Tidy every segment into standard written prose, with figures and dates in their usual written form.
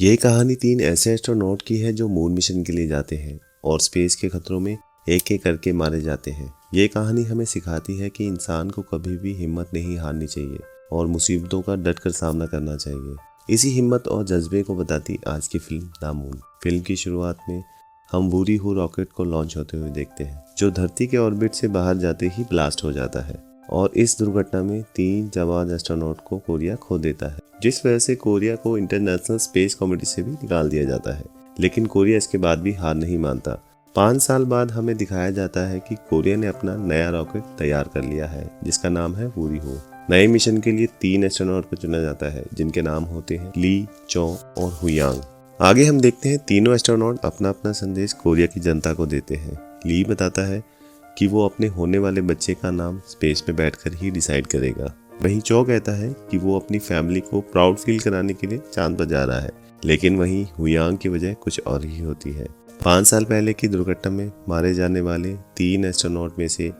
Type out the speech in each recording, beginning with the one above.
ये कहानी 3 ऐसे एस्ट्रोनॉट की है जो मून मिशन के लिए जाते हैं और स्पेस के खतरों में एक एक करके मारे जाते हैं। ये कहानी हमें सिखाती है कि इंसान को कभी भी हिम्मत नहीं हारनी चाहिए और मुसीबतों का डटकर सामना करना चाहिए। इसी हिम्मत और जज्बे को बताती आज की फिल्म द मून। फिल्म की शुरुआत में हम वूरी हू रॉकेट को लॉन्च होते हुए देखते हैं, जो धरती के ऑर्बिट से बाहर जाते ही ब्लास्ट हो जाता है और इस दुर्घटना में 3 जाबाज एस्ट्रोनॉट को कोरिया खो देता है, जिस वजह से कोरिया को इंटरनेशनल स्पेस कमेटी से भी निकाल दिया जाता है। लेकिन कोरिया इसके बाद भी हार नहीं मानता। 5 साल बाद हमें दिखाया जाता है कि कोरिया ने अपना नया रॉकेट तैयार कर लिया है, जिसका नाम है वूरी हू। नए मिशन के लिए 3 एस्ट्रोनॉट को चुना जाता है, जिनके नाम होते हैं ली, चो और हुयांग। आगे हम देखते हैं तीनों एस्ट्रोनॉट अपना अपना संदेश कोरिया की जनता को देते हैं। ली बताता है कि वो अपने होने वाले बच्चे का नाम स्पेस में बैठकर ही डिसाइड करेगा। वहीं चो कहता है कि वो अपनी फैमिली को प्राउड फील कराने के लिए चांद पर जा रहा है। लेकिन वहीं हुयांग की वजह कुछ और ही होती है। 5 साल पहले की दुर्घटना में मारे जाने वाले 3 एस्ट्रोनॉट में से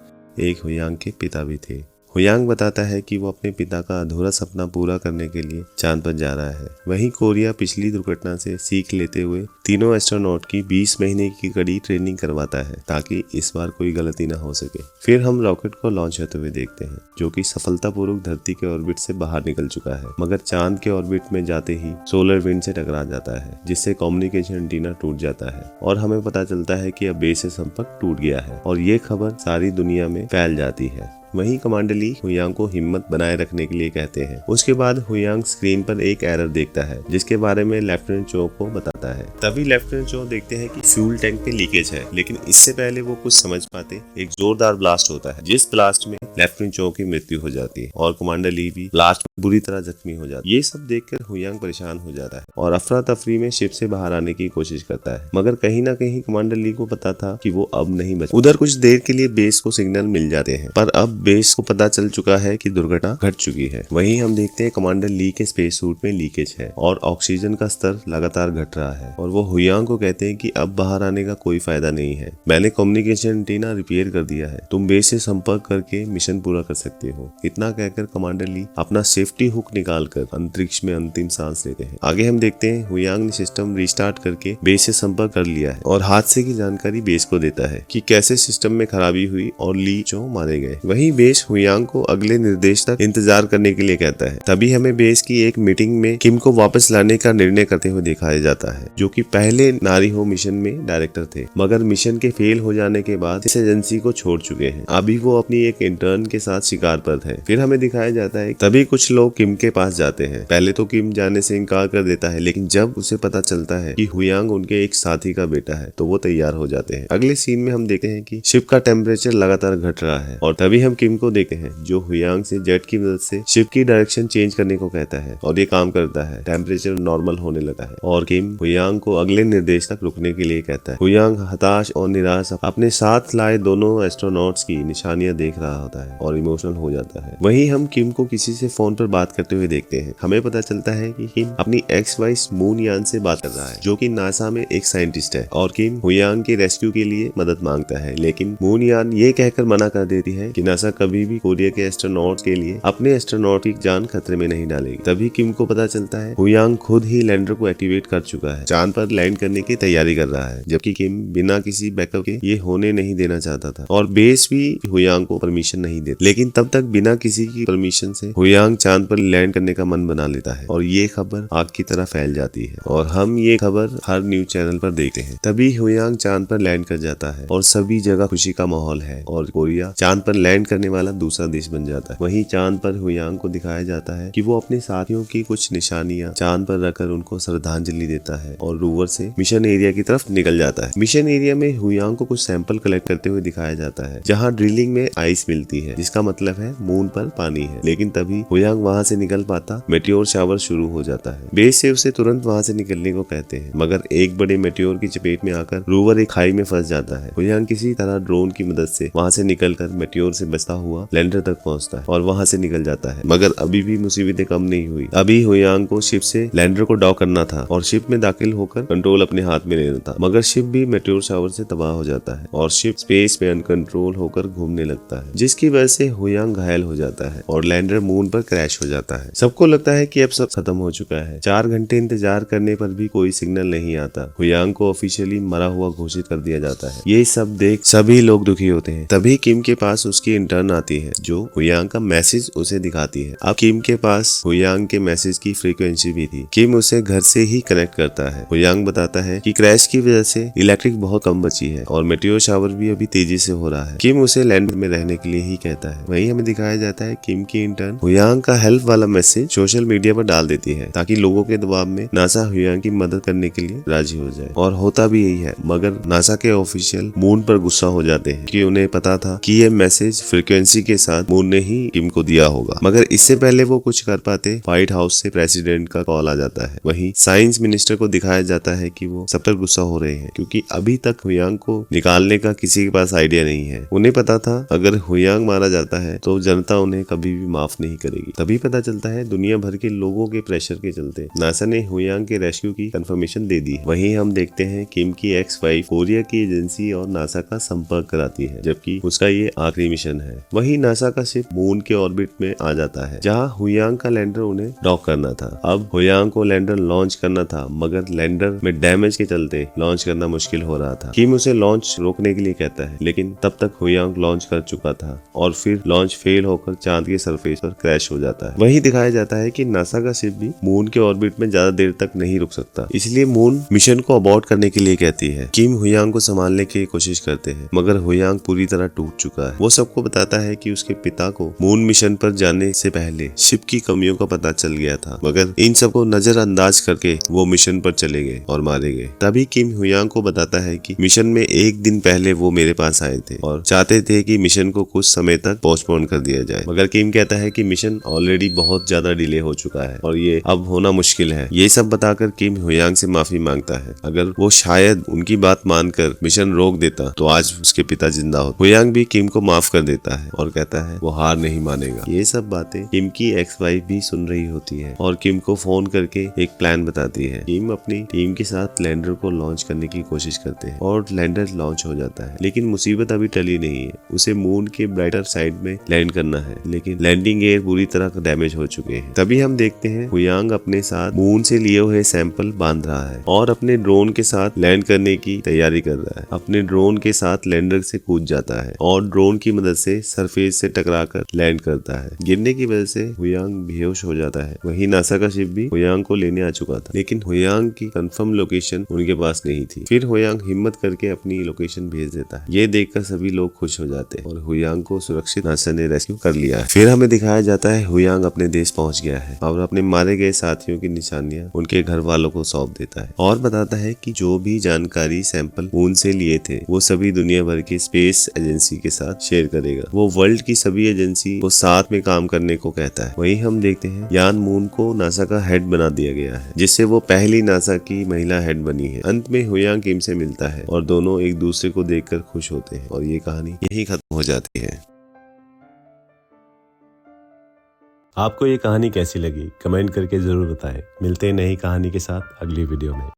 एक हुयांग के पिता भी थे। हुयांग बताता है कि वो अपने पिता का अधूरा सपना पूरा करने के लिए चांद पर जा रहा है। वहीं कोरिया पिछली दुर्घटना से सीख लेते हुए तीनों एस्ट्रोनॉट की 20 महीने की कड़ी ट्रेनिंग करवाता है, ताकि इस बार कोई गलती ना हो सके। फिर हम रॉकेट को लॉन्च होते हुए देखते हैं, जो कि सफलतापूर्वक धरती के ऑर्बिट से बाहर निकल चुका है, मगर चांद के ऑर्बिट में जाते ही सोलर विंड से टकरा जाता है, जिससे कम्युनिकेशन एंटीना टूट जाता है और हमें पता चलता है कि अब बेस से संपर्क टूट गया है और ये खबर सारी दुनिया में फैल जाती है। वहीं कमांडर ली हुयांग को हिम्मत बनाए रखने के लिए कहते हैं। उसके बाद हुयांग स्क्रीन पर एक एरर देखता है, जिसके बारे में लेफ्टिनेंट चो को बताता है। तभी लेफ्टिनेंट चो देखते हैं कि फ्यूल टैंक पे लीकेज है, लेकिन इससे पहले वो कुछ समझ पाते एक जोरदार ब्लास्ट होता है, जिस ब्लास्ट में लेफ्टिनेंट चो की मृत्यु हो जाती है और कमांडर ली भी ब्लास्ट में बुरी तरह जख्मी हो जाता है। ये सब देखकर हुयांग परेशान हो जाता है और अफरा तफरी में शिप से बाहर आने की कोशिश करता है, मगर कहीं ना कहीं कमांडर ली को पता था कि वो अब नहीं बचा। उधर कुछ देर के लिए बेस को सिग्नल मिल जाते हैं, पर अब बेस को पता चल चुका है कि दुर्घटना घट चुकी है। वहीं हम देखते हैं कमांडर ली के स्पेस सूट में लीकेज है और ऑक्सीजन का स्तर लगातार घट रहा है और वो हुयांग को कहते हैं कि अब बाहर आने का कोई फायदा नहीं है। मैंने कम्युनिकेशन एंटीना रिपेयर कर दिया है, तुम बेस से संपर्क करके मिशन पूरा कर सकते हो। इतना कहकर कमांडर ली अपना सेफ्टी हुक निकालकर अंतरिक्ष में अंतिम सांस लेते हैं। आगे हम देखते हैं हुयांग ने सिस्टम रिस्टार्ट करके बेस से संपर्क कर लिया है और हादसे की जानकारी बेस को देता है कि कैसे सिस्टम में खराबी हुई और ली चो मारे गए। वहीं बेस हुयांग को अगले निर्देश तक इंतजार करने के लिए कहता है। तभी हमें बेस की एक मीटिंग में किम को वापस लाने का निर्णय करते हुए दिखाया जाता है, जो कि पहले नारी हो मिशन में डायरेक्टर थे, मगर मिशन के फेल हो जाने के बाद इस एजेंसी को छोड़ चुके हैं। अभी वो अपनी एक इंटर्न के साथ शिकार पर थे। फिर हमें दिखाया जाता है तभी कुछ लोग किम के पास जाते हैं। पहले तो किम जाने से इनकार कर देता है, लेकिन जब उसे पता चलता है कि हुयांग उनके एक साथी का बेटा है, तो वो तैयार हो जाते हैं। अगले सीन में हम देखते हैं कि शिप का टेम्परेचर लगातार घट रहा है और तभी हम किम को देखते हैं, जो हुयांग से जेट की मदद से शिप की डायरेक्शन चेंज करने को कहता है और ये काम करता है। टेम्परेचर नॉर्मल होने लगा है और किम हुयांग को अगले निर्देश तक रुकने के लिए कहता है। हुयांग हताश और निराश अपने साथ लाए दोनों एस्ट्रोनॉट्स की निशानियां देख रहा होता है और इमोशनल हो जाता है। वहीं हम किम को किसी से फोन पर बात करते हुए देखते हैं। हमें पता चलता है कि किम अपनी एक्स वाइस मून यान से बात कर रहा है, जो कि नासा में एक साइंटिस्ट है, और किम हुयांग के रेस्क्यू के लिए मदद मांगता है। लेकिन मून यान ये कहकर मना कर देती है कि नासा कभी भी कोरिया के एस्ट्रोनॉट के लिए अपने एस्ट्रोनॉट की जान खतरे में नहीं डालेगी। तभी किम को पता चलता है हुयांग खुद ही लैंडर को एक्टिवेट कर चुका है, चांद पर लैंड करने की तैयारी कर रहा है, जबकि किम बिना किसी बैकअप के ये होने नहीं देना चाहता था और बेस भी हुयांग को परमिशन नहीं देता। लेकिन तब तक बिना किसी की परमिशन से हुयांग चांद पर लैंड करने का मन बना लेता है और ये खबर आग की तरह फैल जाती है और हम ये खबर हर न्यूज चैनल पर देखते हैं। तभी हुयांग चांद पर लैंड कर जाता है और सभी जगह खुशी का माहौल है और कोरिया चांद पर लैंड करने वाला दूसरा देश बन जाता है। वहीं चांद पर हुयांग को दिखाया जाता है कि वो अपने साथियों की कुछ निशानियां चांद पर रखकर उनको श्रद्धांजलि देता है और रोवर से मिशन एरिया की तरफ निकल जाता है। मिशन एरिया में हुयांग को कुछ सैंपल कलेक्ट करते हुए दिखाया जाता है, जहां ड्रिलिंग में आइस मिलती है, जिसका मतलब है मून पर पानी है। लेकिन तभी हुयांग वहां से निकल पाता मेटियोर शावर शुरू हो जाता है। बेस से उसे तुरंत वहां से निकलने को कहते हैं, मगर एक बड़े मेटियोर की चपेट में आकर रोवर एक खाई में फंस जाता है। हुयांग किसी तरह ड्रोन की मदद से वहां से निकलकर मेटियोर से बच गरजता हुआ लैंडर तक पहुंचता है और वहां से निकल जाता है। मगर अभी भी मुसीबतें कम नहीं हुई। अभी हुयांग को शिप से लैंडर को डॉक करना था और शिप में दाखिल होकर कंट्रोल अपने हाथ में लेना था। मगर शिप भी मेटेओर शावर से तबाह हो जाता है और शिप स्पेस में अनकंट्रोल होकर घूमने लगता है, जिसकी वजह से हुयांग घायल हो जाता है और लैंडर मून पर क्रैश हो जाता है। सबको लगता है कि अब सब खत्म हो चुका है। 4 घंटे इंतजार करने पर भी कोई सिग्नल नहीं आता। हुयांग को ऑफिशियली मरा हुआ घोषित कर दिया जाता है। ये सब देख सभी लोग दुखी होते हैं। तभी किम के पास उसकी इंटर्न आती है जो हुयांग का मैसेज उसे दिखाती है। अब किम के पास हुयांग के मैसेज की फ्रीक्वेंसी भी थी। किम उसे घर से ही कनेक्ट करता है। हुयांग बताता है कि क्रैश की वजह से इलेक्ट्रिक बहुत कम बची है और मेटेओर शावर भी अभी तेजी से हो रहा है। किम उसे लैंड में रहने के लिए ही कहता है। वहीं हमें दिखाया जाता है किम की इंटर्न हुयांग का हेल्प वाला मैसेज सोशल मीडिया पर डाल देती है ताकि लोगों के दबाव में नासा हुयांग की मदद करने के लिए राजी हो जाए। और होता भी यही है। मगर नासा के ऑफिशियल मून पर गुस्सा हो जाते हैं कि उन्हें पता था कि ये मैसेज फ्रीक्वेंसी के साथ मून ने ही किम को दिया होगा। मगर इससे पहले वो कुछ कर पाते, व्हाइट हाउस से प्रेसिडेंट का कॉल आ जाता है। वहीं साइंस मिनिस्टर को दिखाया जाता है कि वो सब पर गुस्सा हो रहे हैं क्योंकि अभी तक हुयांग को निकालने का किसी के पास आइडिया नहीं है। उन्हें पता था अगर हुयांग मारा जाता है तो जनता उन्हें कभी भी माफ नहीं करेगी। तभी पता चलता है दुनिया भर के लोगों के प्रेशर के चलते नासा ने हुयांग के रेस्क्यू की कंफर्मेशन दे दी है। वहीं हम देखते हैं किम की एक्स वाइफ कोरिया की एजेंसी और नासा का संपर्क कराती है, जबकि उसका ये आखिरी मिशन है। वहीं नासा का शिप मून के ऑर्बिट में आ जाता है जहां हुयांग का लैंडर उन्हें डॉक करना था। अब हुयांग को लैंडर लॉन्च करना था मगर लैंडर में डैमेज के चलते लॉन्च करना मुश्किल हो रहा था। किम उसे लॉन्च रोकने के लिए कहता है लेकिन तब तक हुयांग लॉन्च कर चुका था और फिर लॉन्च फेल होकर चांद के सरफेस पर क्रैश हो जाता है। वही दिखाया जाता है कि नासा का शिप भी मून के ऑर्बिट में ज्यादा देर तक नहीं रुक सकता, इसलिए मून मिशन को अबॉर्ट करने के लिए कहती है। किम हुयांग को संभालने की कोशिश करते हैं मगर हुयांग पूरी तरह टूट चुका है। वो सबको बताता है कि उसके पिता को मून मिशन पर जाने से पहले शिप की कमियों का पता चल गया था, मगर इन सबको नजरअंदाज करके वो मिशन पर चले गए और मारे गए। तभी किम हुयांग को बताता है कि मिशन में 1 दिन पहले वो मेरे पास आए थे और चाहते थे कि मिशन को कुछ समय तक पोस्टपोन कर दिया जाए, मगर किम कहता है कि मिशन ऑलरेडी बहुत ज्यादा डिले हो चुका है और ये अब होना मुश्किल है। ये सब बताकर किम हुयांग से माफी मांगता है। अगर वो शायद उनकी बात मानकर मिशन रोक देता तो आज उसके पिता जिंदा होते। हुयांग भी किम को माफ कर देता है और कहता है वो हार नहीं मानेगा। ये सब बातें किम की एक्स वाइफ भी सुन रही होती है और किम को फोन करके एक प्लान बताती है। किम अपनी टीम के साथ लैंडर को लॉन्च करने की कोशिश करते हैं और लैंडर लॉन्च हो जाता है, लेकिन मुसीबत अभी टली नहीं है। उसे मून के ब्राइटर साइड में लैंड करना है, लेकिन लैंडिंग गियर बुरी तरह डैमेज हो चुके हैं। तभी हम देखते हैं हुयांग अपने साथ मून से लिए हुए सैंपल बांध रहा है और अपने ड्रोन के साथ लैंड करने की तैयारी कर रहा है। अपने ड्रोन के साथ लैंडर से कूद जाता है और ड्रोन की मदद से सरफेस से टकराकर लैंड करता है। गिरने की वजह से हुयांग बेहोश हो जाता है। वहीं नासा का शिप भी हुयांग को लेने आ चुका था, लेकिन हुयांग की कंफर्म लोकेशन उनके पास नहीं थी। फिर हुयांग हिम्मत करके अपनी लोकेशन भेज देता है। ये देखकर सभी लोग खुश हो जाते हैं और हुयांग को सुरक्षित नासा ने रेस्क्यू कर लिया है। फिर हमें दिखाया जाता है हुयांग अपने देश पहुंच गया है और अपने मारे गए साथियों की निशानियां उनके घर वालों को सौंप देता है और बताता है कि जो भी जानकारी सैंपल मून से लिए थे वो सभी दुनिया भर की स्पेस एजेंसी के साथ शेयर करेगा। वो वर्ल्ड की सभी एजेंसी को साथ में काम करने को कहता है। वहीं हम देखते हैं यान मून को नासा का हेड बना दिया गया है, जिससे वो पहली नासा की महिला हेड बनी है। अंत में हुयांग किम से मिलता है और दोनों एक दूसरे को देखकर खुश होते हैं और ये कहानी यही खत्म हो जाती है। आपको ये कहानी कैसी लगी कमेंट करके जरूर बताएं। मिलते हैं नई कहानी के साथ अगली वीडियो में।